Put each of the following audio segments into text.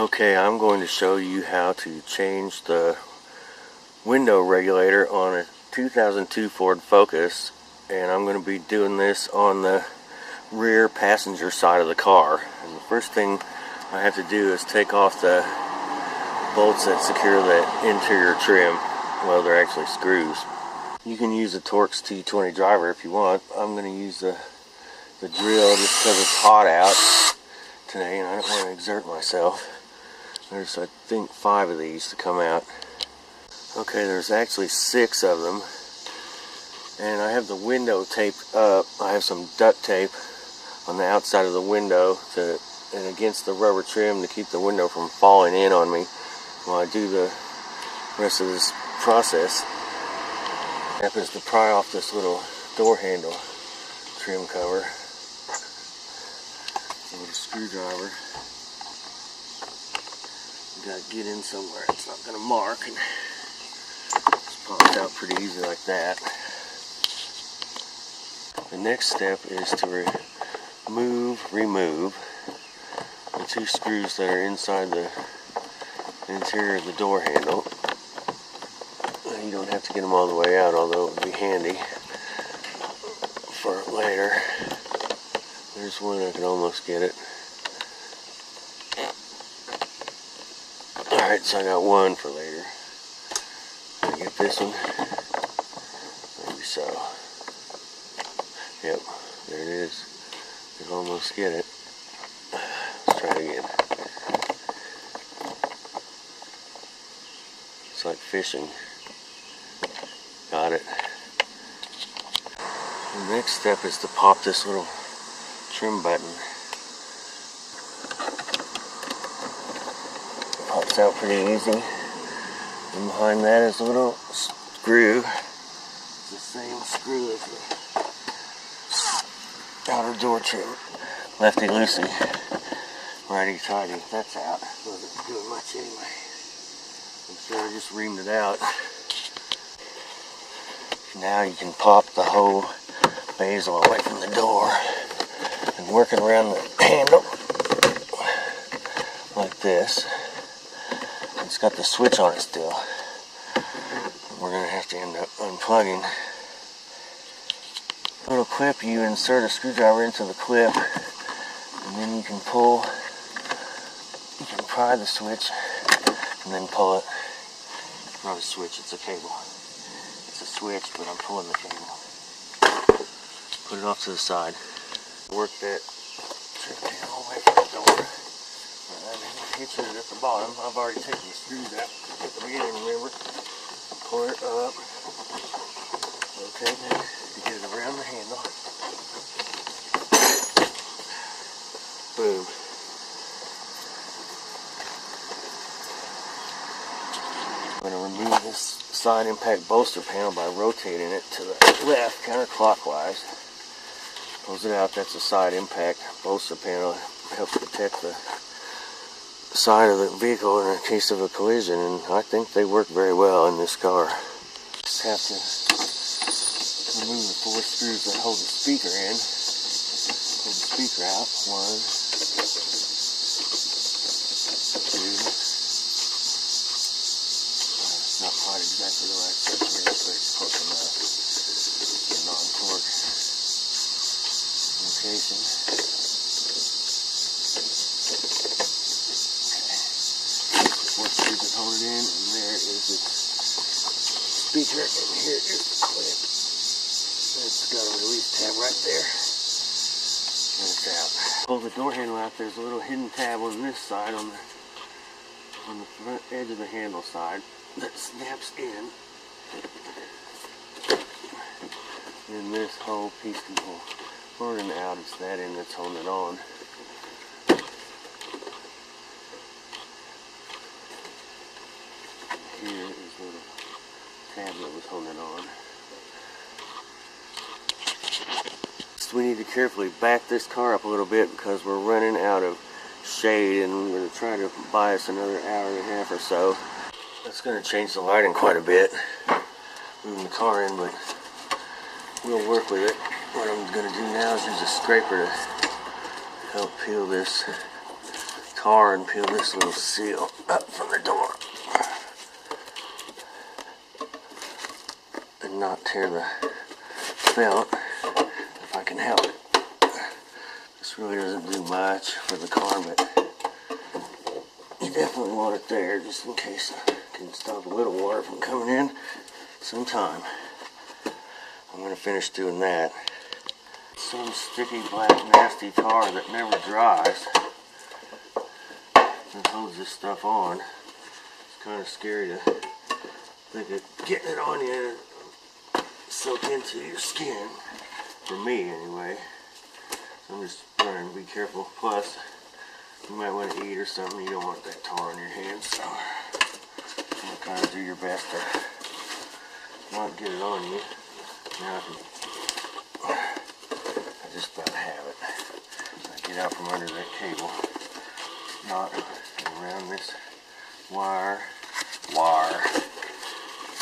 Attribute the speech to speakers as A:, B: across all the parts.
A: Okay, I'm going to show you how to change the window regulator on a 2002 Ford Focus, and I'm going to be doing this on the rear passenger side of the car. And the first thing I have to do is take off the bolts that secure the interior trim. Well, they're actually screws. You can use a Torx T20 driver if you want. I'm going to use the drill just because it's hot out today and I don't want to exert myself. There's, I think, 5 of these to come out. Okay, there's actually 6 of them. And I have the window taped up. I have some duct tape on the outside of the window and against the rubber trim to keep the window from falling in on me while I do the rest of this process. Happens to pry off this little door handle trim cover. A little screwdriver. Got to get in somewhere it's not going to mark, and it's popped out pretty easy like that. The next step is to remove the 2 screws that are inside the interior of the door handle. You don't have to get them all the way out, although it would be handy for later. There's one, I can almost get it. Alright, so I got one for later. Can I get this one? Maybe so. Yep, there it is. I can almost get it. Let's try it again. It's like fishing. Got it. The next step is to pop this little trim button. Pops out pretty easy. And behind that is a little screw. It's the same screw as the outer door trim. Lefty loosey, righty tighty. That's out. Wasn't doing much anyway. I'm sure I just reamed it out. Now you can pop the whole bezel away from the door and work it around the handle like this. It's got the switch on it still. We're going to have to end up unplugging. Little clip, you insert a screwdriver into the clip and then you can pry the switch and then pull it. It's not a switch, it's a cable. It's a switch, but I'm pulling the cable. Put it off to the side. Work that trim pin all the way from the door. And then hitch it at the bottom. I've already taken the screws out at the beginning, remember? Pull it up. Okay, then you get it around the handle. Boom. I'm going to remove this side impact bolster panel by rotating it to the left counterclockwise. Close it out. That's the side impact bolster panel. It helps protect the side of the vehicle in case of a collision, and I think they work very well in this car. Just have to remove the 4 screws that hold the speaker in. Pull the speaker out. 1, 2. Not quite exactly the right section, but it's close enough. It's a non-torque location. Okay. 4 screws that hold it in, and there is the speaker, and here is the clip. It's got a release tab right there, and it's out. Pull the door handle out. There's a little hidden tab on this side, on the front edge of the handle side, that snaps in, and this whole piece can pull forward and out. It's that end that's holding it on. Here is the little tab that was holding it on. So we need to carefully back this car up a little bit because we're running out of shade, and we're going to try to buy us another hour and a half or so. That's going to change the lighting quite a bit, moving the car in, but we'll work with it. What I'm going to do now is use a scraper to help peel this car and peel this little seal up from the door and not tear the felt if I can help it. This really doesn't do much for the car, but you definitely want it there just in case I can stop a little water from coming in sometime. I'm going to finish doing that. Some sticky black nasty tar that never dries and holds this stuff on. It's kind of scary to think of getting it on you and soak into your skin, for me anyway. So I'm just trying to be careful. Plus, you might want to eat or something, you don't want that tar on your hands, so you kind of do your best to not get it on you. Now I just about have it. I get out from under that cable, knot around this wire,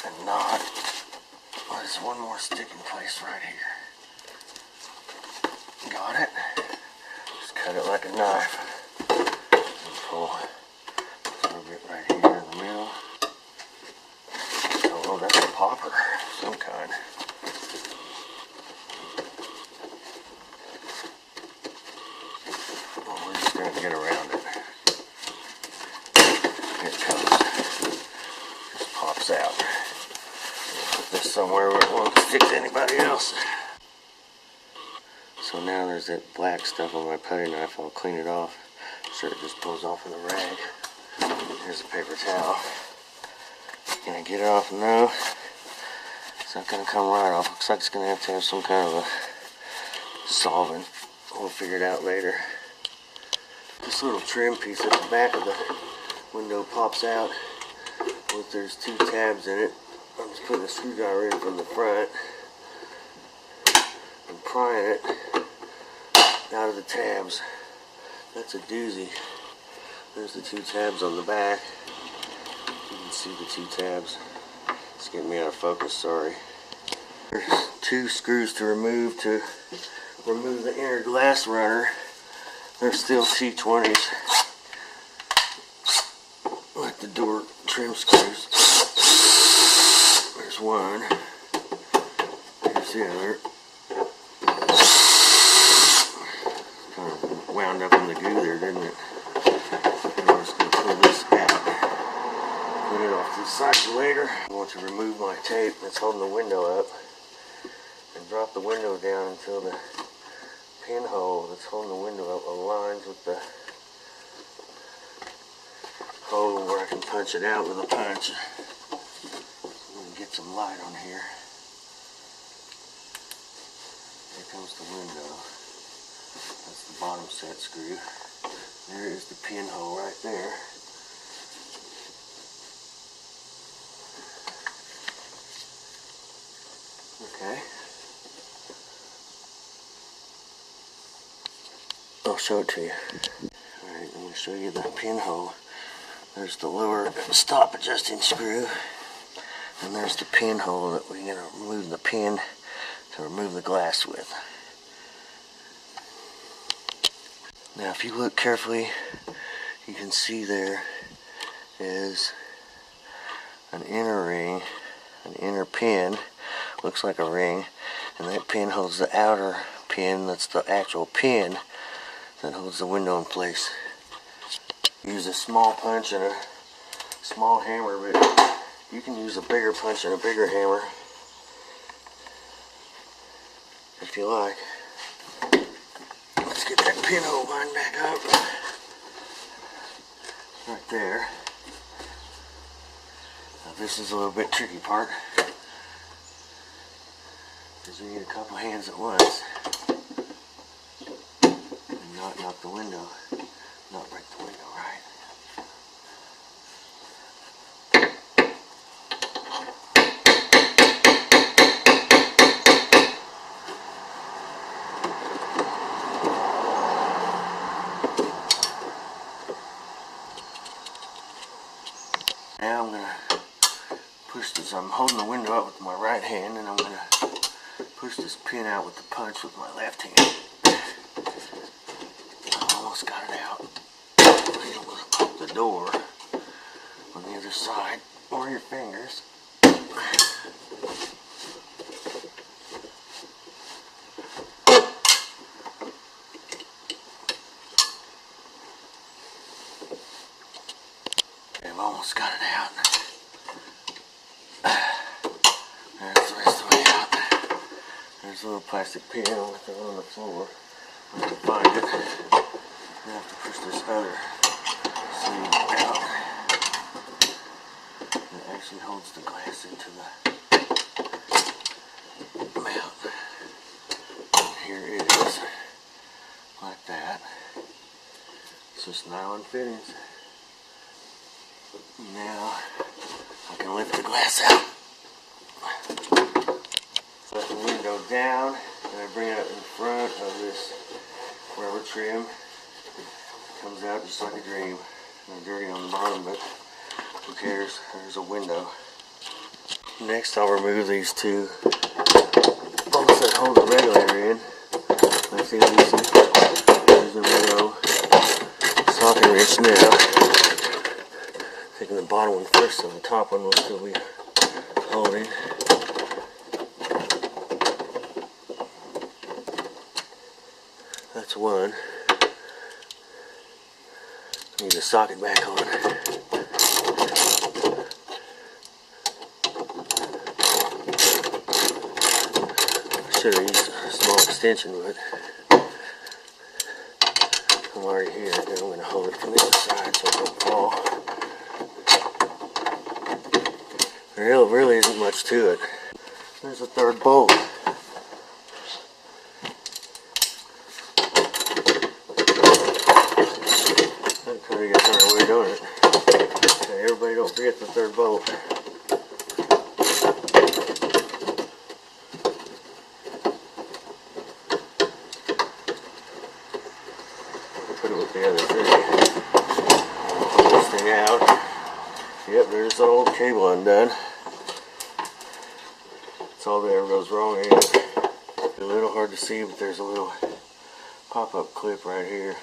A: and knot. Oh, there's one more sticking place right here. Got it? Just cut it like a knife. And pull a little bit right here in the middle. Oh, that's a popper of some kind. Oh, we're just going to get around it. Here it comes. Just pops out. Put this somewhere where it won't stick to anybody else. So now there's that black stuff on my putty knife. I'll clean it off. Sure, it just pulls off in the rag. Here's a paper towel. Can I get it off? No. It's not going to come right off. Looks like it's going to have some kind of a solvent. We'll figure it out later. This little trim piece at the back of the window pops out. There's two tabs in it. I'm just putting a screwdriver in from the front and prying it out of the tabs. That's a doozy. There's the two tabs on the back. You can see the two tabs. It's getting me out of focus, sorry. There's two screws to remove the inner glass runner. They're still T20s, like the door trim screws. There's one. Here's the other. Kind of wound up in the goo there, didn't it? And I'm just going to pull this out. Put it off to the side later. I want to remove my tape that's holding the window up and drop the window down until the pinhole that's holding the window up aligns with the hole where I can punch it out with a punch. I'm going to get some light on here. Here comes the window. That's the bottom set screw. There is the pinhole right there. Okay. I'll show it to you. Alright, I'm going to show you the pinhole. There's the lower stop adjusting screw. And there's the pinhole that we're going to remove the pin to remove the glass with. Now if you look carefully, you can see there is an inner ring, an inner pin. Looks like a ring. And that pin holds the outer pin, that's the actual pin that holds the window in place. Use a small punch and a small hammer, but you can use a bigger punch and a bigger hammer if you like. Let's get that pinhole lined back up. Right there. Now this is a little bit tricky part, because you need a couple hands at once. Not knock the window, not break the window, right? Now I'm going to push this, I'm holding the window up with my right hand, and I'm going to push this pin out with the punch with my left hand. Almost got it out. door on the other side, or your fingers. I've almost got it out. There's the rest of the way out. There's a little plastic pin on the floor. I can find it. I have to push this other sleeve out. It actually holds the glass into the mount. And here it is, like that. It's just nylon fittings. Now I can lift the glass out. Let the window down, and I bring it up in front of this rubber trim. It comes out just like a dream. Not dirty on the bottom, but who cares? There's a window. Next, I'll remove these two bolts that hold the regulator in. That's easy. There's the window socket wrench now. Taking the bottom one first, so the top one will still be holding. That's one. Need the socket back on. I should have used a small extension, but I'm already here. Then I'm going to hold it from the other side so it don't fall. There really isn't much to it. There's a third bolt. That kind of gets our way, don't it? Okay, everybody don't forget the third bolt. Put it with the other thing. Pull this thing out. Yep, there's the old cable undone. That's all that ever goes wrong here. It's a little hard to see, but there's a little pop-up clip right here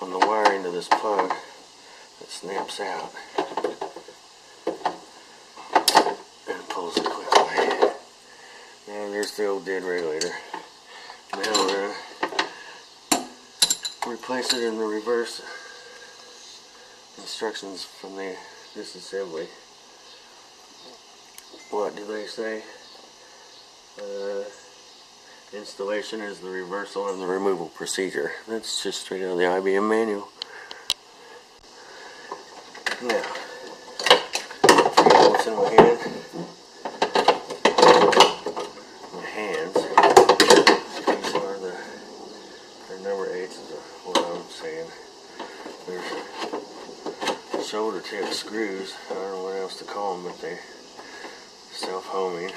A: on the wiring of this plug that snaps out and pulls the clip away. And there's the old dead regulator. Now we're going to replace it in the reverse instructions from this assembly. What do they say? Installation is the reversal and the removal procedure. That's just straight out of the IBM manual. Now, bolts in my hand. My hands. These are they're number 8s is what I'm saying. There's shoulder tip screws. I don't know what else to call them, but they're self-homing.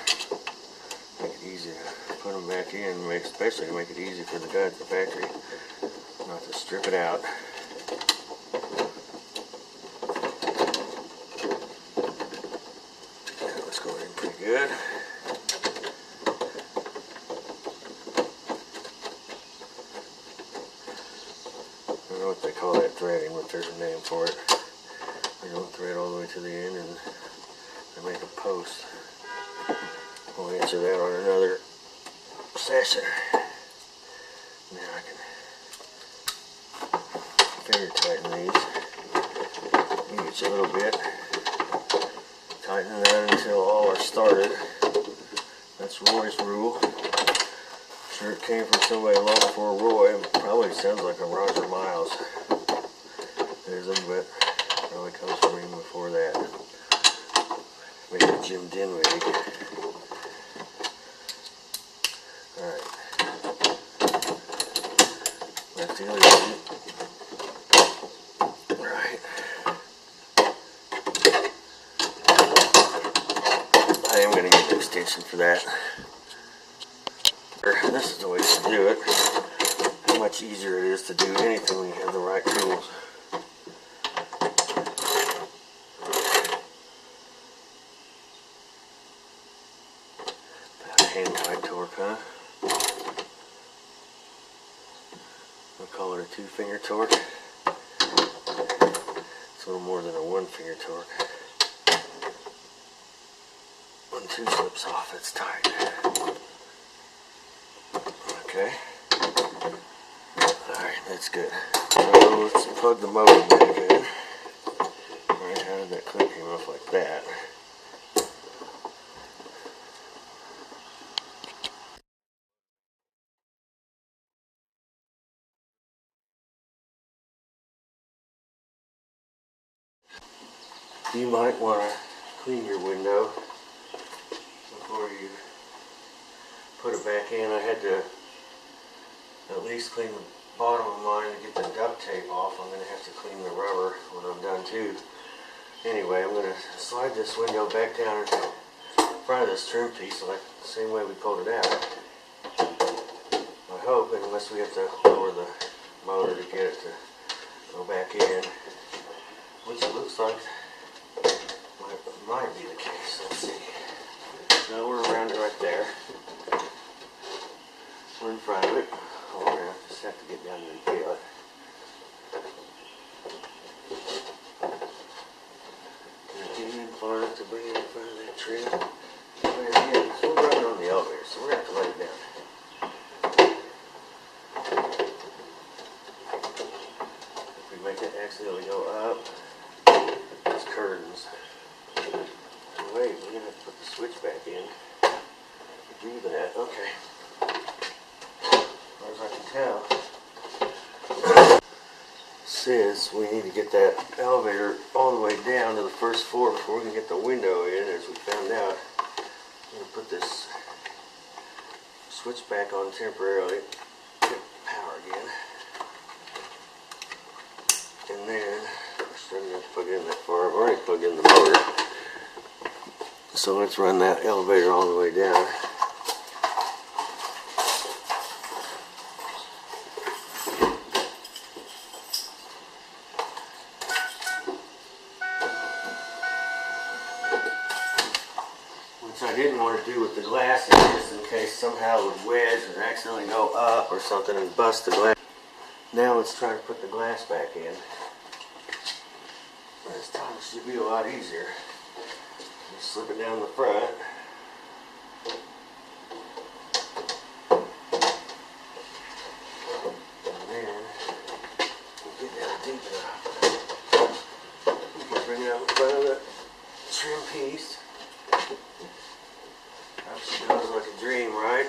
A: Make it easy to put them back in, especially to make it easy for the guy at the factory not to strip it out. That looks going in pretty good. I don't know what they call that threading, but there's a name for it. They don't thread all the way to the end and they make a post. We'll answer that on another session. Now I can finger tighten these. Each a little bit. Tighten that until all are started. That's Roy's rule. I'm sure it came from somebody long before Roy. It probably sounds like a Roger Miles. Ism, but it probably comes from him before that. Maybe Jim Dinwiddie. Alright. Left the other one. Right. I am going to get an extension for that. This is the way to do it. How much easier it is to do anything when you have the right tools. Hand tight torque, huh? We'll call it a 2-finger torque. It's a little more than a one finger torque. When two slips off, it's tight. Okay. Alright, that's good. So let's plug the motor back in. Alright, how did that clip come off like that? You might want to clean your window before you put it back in. I had to at least clean the bottom of mine to get the duct tape off. I'm going to have to clean the rubber when I'm done too. Anyway, I'm going to slide this window back down in front of this trim piece like the same way we pulled it out. I hope, unless we have to lower the motor to get it to go back in, which it looks like might be the case. Let's see. No, we're around it right there. We're in front of it. Oh, we're going to just have to get down there and feel it. Get in Florida to bring it in front of that trim. Again, we're running on the elevator, so we're going to have to let it down. If we make it accidentally go up, it's curtains. Wait, we're going to have to put the switch back in to do that. Okay. As far as I can tell, since we need to get that elevator all the way down to the first floor before we can get the window in, as we found out, I'm going to put this switch back on temporarily, get power again, and then we're starting to have to plug it in that far. I've already plugged in the motor. So let's run that elevator all the way down. Which I didn't want to do with the glass in, just in case somehow it would wedge or accidentally go up or something and bust the glass. Now let's try to put the glass back in. This time it should be a lot easier. Just slip it down the front. And then we'll get down deep enough. We can bring it out in front of the trim piece. Actually goes like a dream, right?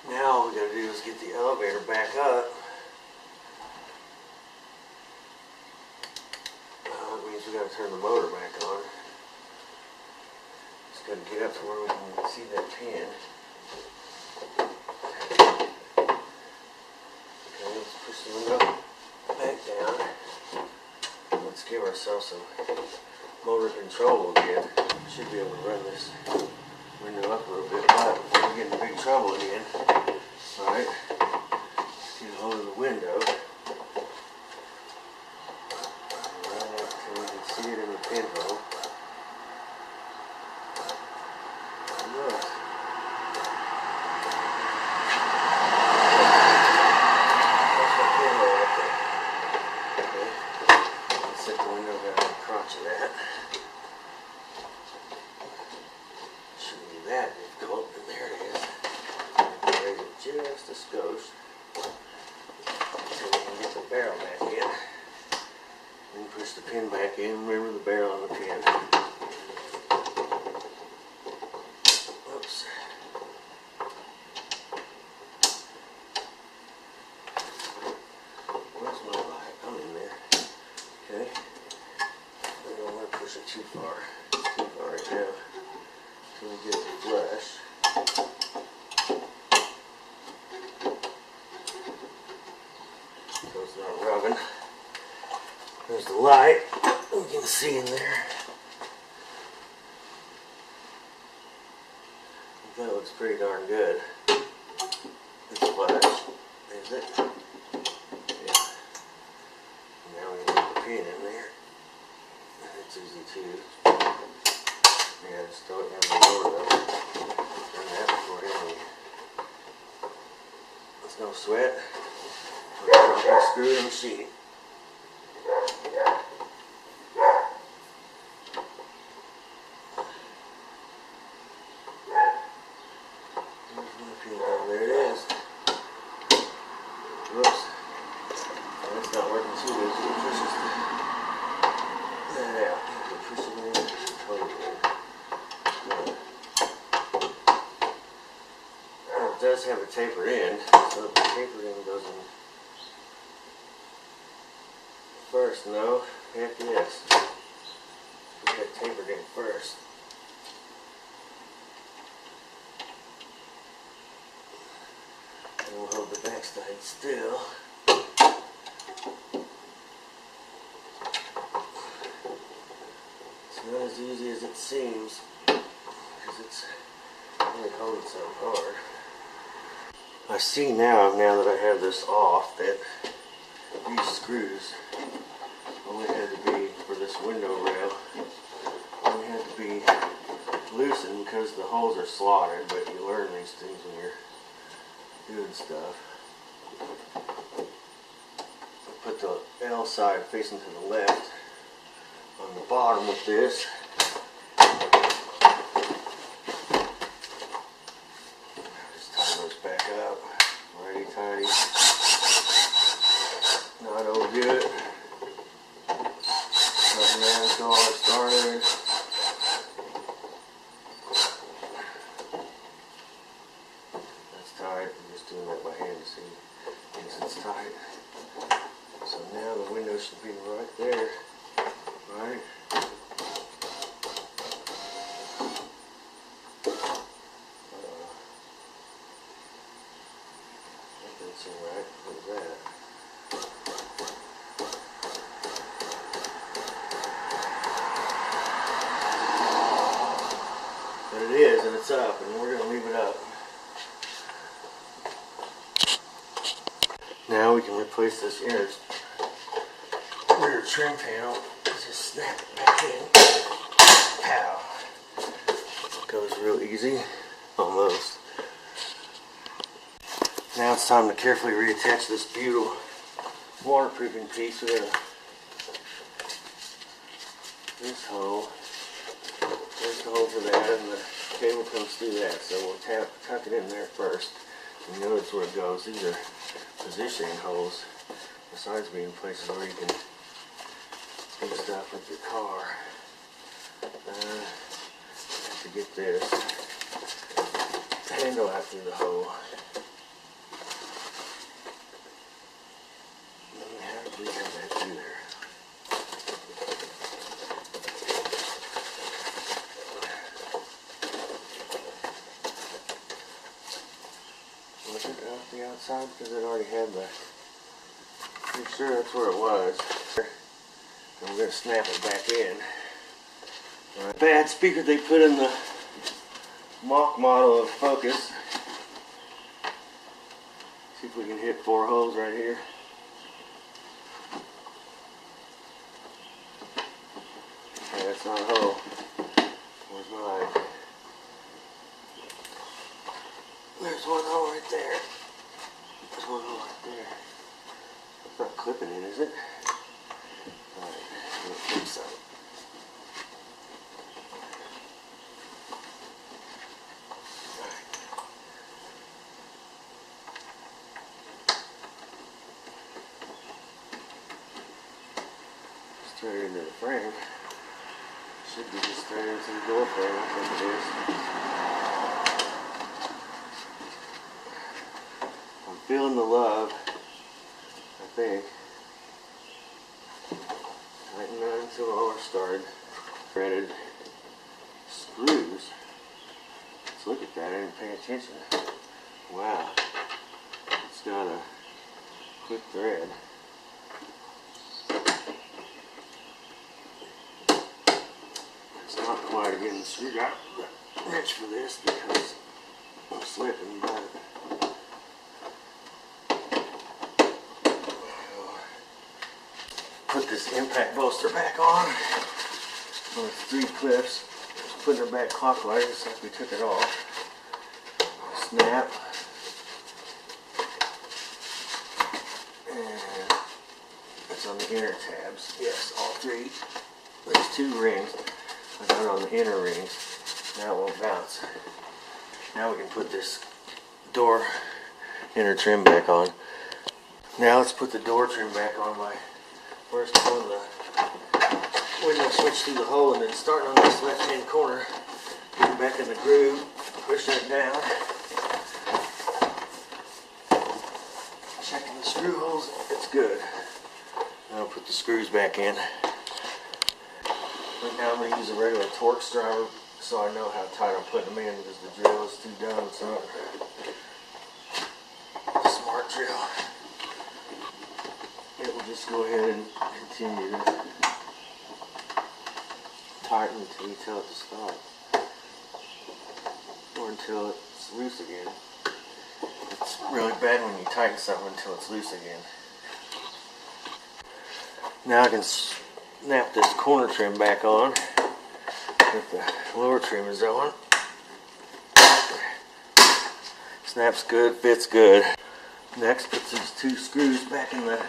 A: Now all we gotta do is get the elevator back up. That means we gotta turn the motor back on. Just gotta get up to where we can see that pin. Okay, let's push the window back down. Let's give ourselves some motor control again. Should be able to run this window up a little bit, but before we get in big trouble again. Alright, let's get a hold of the window. Run up till we can see it in the pinhole. And look. That's the pinhole up there. Okay, let's set the window down in the crotch of that. That difficult, and there it is. Raise it just a skosh until we can get the barrel back in. Then push the pin back in. Remember the barrel on the pin. Oops. Where's my light? I'm in there. Okay. I don't want to push it too far. It's too far right now. Until we get the flush. So it's not rubbing. There's the light. We can see in there. That looks pretty darn good. It's flush. Is it? Yeah. Now we can put the pin in there. It's easy too. Yeah, just throw it down the door though. Turn that before anything. There's no sweat. We're going to screw the machine. does have a tapered end, so the tapered end goes in first. No? Heck yes. Put that tapered end first. And we'll hold the back side still. It's not as easy as it seems, because it's really holding so hard. I see now that I have this off, that these screws only had to be, for this window rail, only had to be loosened because the holes are slotted, but you learn these things when you're doing stuff. I put the L side facing to the left on the bottom of this. Just tie those back up, righty tighty. Not all good. Nothing there until I started. That's tight. I'm just doing that by hand to see if it's tight. So now the window should be right there. Right? That doesn't seem right. What is that? But it is, and it's up, and we're going to leave it up. Now we can replace this inner rear trim panel. Just snap it back in. Pow. It goes real easy. Almost. Now it's time to carefully reattach this beautiful waterproofing piece. We're going to this hole. There's the hole for that, and the cable comes through that. So we'll tuck it in there first. And notice where it goes. These are positioning holes, besides being places where you can do stuff with your car. I have to get this handle out through the hole. Let me have that through there. Was it off the outside? Because it already had the... Pretty sure that's where it was. And we're going to snap it back in. Right. Bad speaker they put in the mock model of Focus. See if we can hit 4 holes right here. Okay, that's not a hole. Where's mine? There's one hole right there. There's one hole right there. It's not clipping in, is it? Alright, I don't think so. Just turn it into the frame. Should be just turned into the door frame, I think it is. I'm feeling the love, I think. Tighten that until all are started. Threaded screws. Let's look at that, I didn't pay attention. Wow. It's got a quick thread. It's not quite getting the screw wrench for this because I'm slipping, but put this impact bolster back on with 3 clips. Just putting it back clockwise just like we took it off. Snap. And it's on the inner tabs. Yes, all 3. There's 2 rings. I got it on the inner rings. Now it won't bounce. Now we can put this door inner trim back on. Now let's put the door trim back on by first pulling the window switch through the hole and then starting on this left hand corner, getting back in the groove, pushing it down. drills, it's good. I'll put the screws back in. Right now I'm going to use a regular Torx driver so I know how tight I'm putting them in, because the drill is too dumb. It's not a smart drill. It will just go ahead and continue to tighten until you tell it to stop, or until it's loose again. It's really bad when you tighten something until it's loose again. Now I can snap this corner trim back on if the lower trim is on. Snaps good, fits good. Next, put these two screws back in the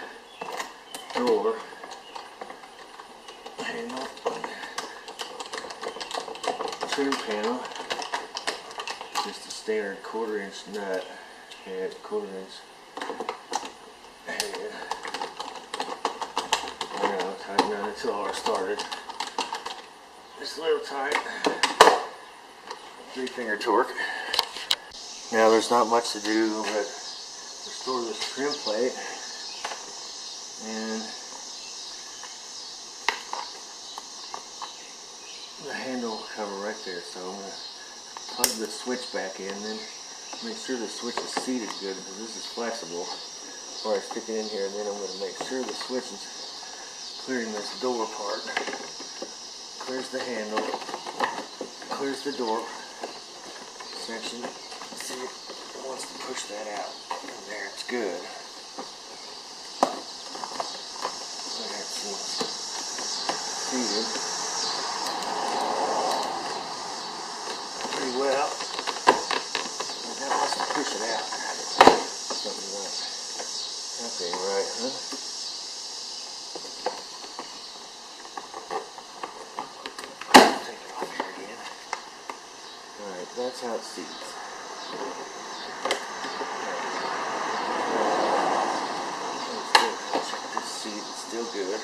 A: door handle, trim panel. Just a standard 1/4 inch nut. Yeah, 1/4 inch. And now tighten down until I started. Just a little tight. 3-finger torque. Now there's not much to do but restore this trim plate, and the handle cover right there. So I'm going to plug the switch back in, then make sure the switch is seated good, because this is flexible. Before I stick it in here, and then I'm going to make sure the switch is clearing this door part. Clears the handle, clears the door section. See, it wants to push that out. And there, it's good. There, it seems seated pretty well. And that wants to push it out. Something like that ain't right, huh? Take it off here again. Alright, that's how it seats. Check this seat, it's still good.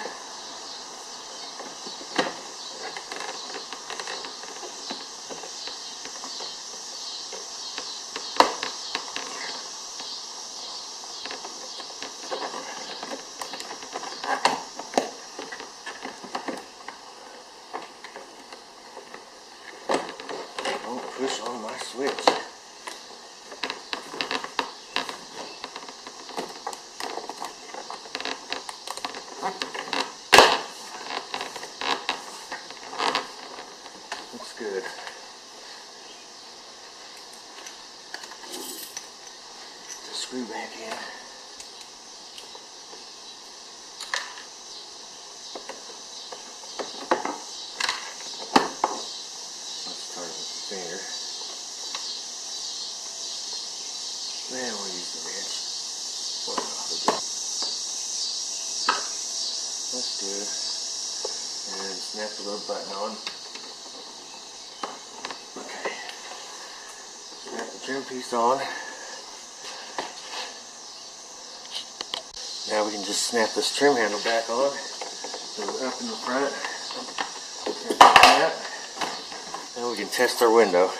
A: Don't push on my switch. Looks good. The screw back in. Let's start with the finger. Then we'll use the wrench. That's good. And snap the little button on. Okay. Snap the trim piece on. Now we can just snap this trim handle back on. So we're up in the front. Now we can test our window.